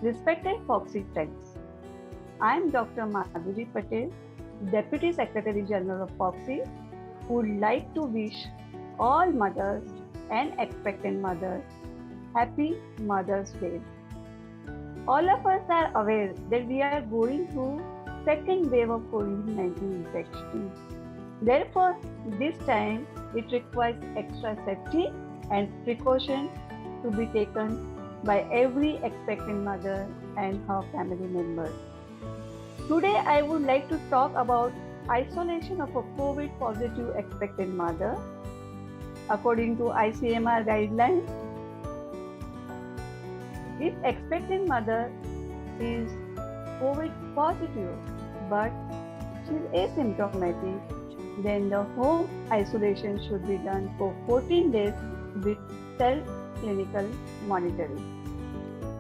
Respected Foxy friends, I am Dr. Madhuri Patel, Deputy Secretary General of Foxy, who would like to wish all mothers and expectant mothers Happy Mother's Day. All of us are aware that we are going through second wave of COVID-19 infection. Therefore, this time it requires extra safety and precaution to be taken by every expectant mother and her family members. Today, I would like to talk about isolation of a COVID positive expectant mother. According to ICMR guidelines, if expectant mother is COVID positive but she is asymptomatic, then the home isolation should be done for 14 days with self-clinical monitoring.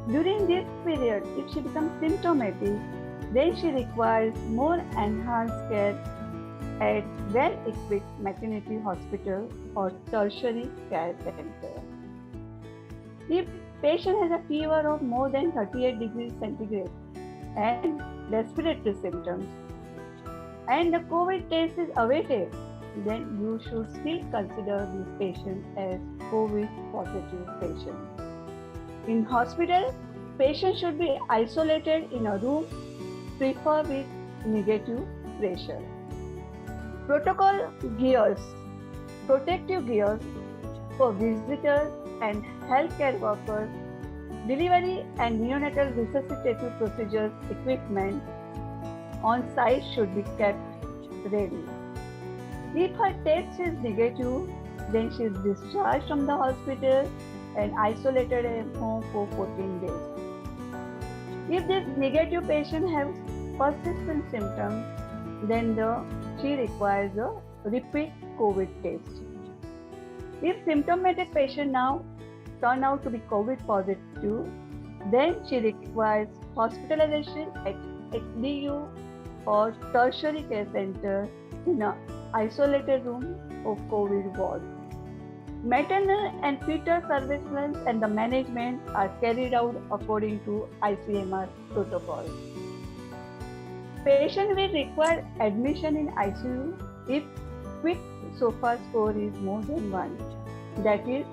During this period, if she becomes symptomatic, then she requires more enhanced care at well-equipped maternity hospital or tertiary care center. If patient has a fever of more than 38 degrees centigrade and respiratory symptoms, and the COVID test is awaited, then you should still consider this patient as COVID positive patient. In hospital, patient should be isolated in a room, prefer with negative pressure. Protocol gears, protective gears for visitors and healthcare workers, delivery and neonatal resuscitative procedures equipment on site should be kept ready. If her test is negative, then she is discharged from the hospital and isolated at home for 14 days. If this negative patient has persistent symptoms, then she requires a repeat COVID test. If symptomatic patient now turn out to be COVID positive, then she requires hospitalization at HDU or tertiary care center in an isolated room of COVID ward. Maternal and fetal surveillance and the management are carried out according to ICMR protocol. Patient will require admission in ICU if quick SOFA score is more than 1, that is,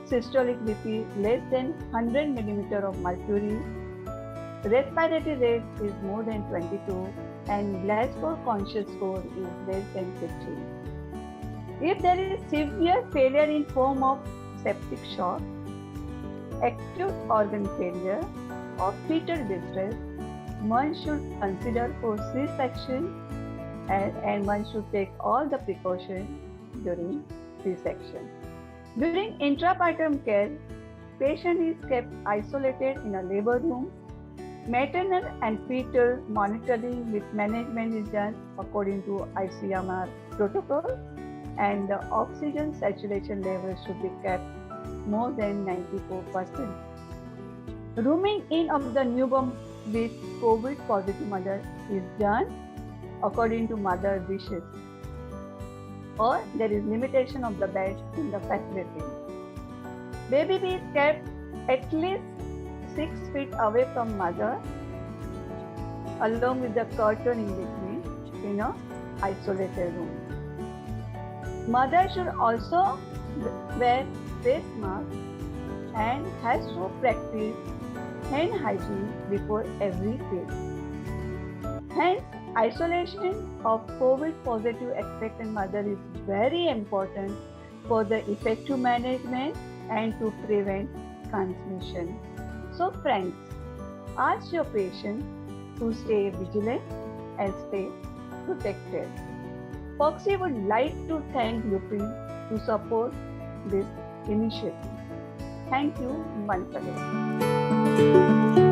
systolic BP less than 100 mm of mercury, respiratory rate is more than 22, and Glasgow conscious score is less than 15. If there is severe failure in form of septic shock, acute organ failure, or fetal distress, one should consider for C-section and one should take all the precautions during C-section. During intrapartum care, patient is kept isolated in a labor room. Maternal and fetal monitoring with management is done according to ICMR protocol, and the oxygen saturation level should be kept more than 94%. Rooming in of the newborn with COVID positive mother is done according to mother wishes, or there is limitation of the bed in the facility. Baby is kept at least 6 feet away from mother, along with the curtain in between in an isolated room. Mother should also wear face mask and has to practice hand hygiene before every feed. Hence, isolation of COVID positive expectant mother is very important for the effective management and to prevent transmission. So friends, ask your patient to stay vigilant and stay protected. Foxy would like to thank UP to support this initiative. Thank you once again.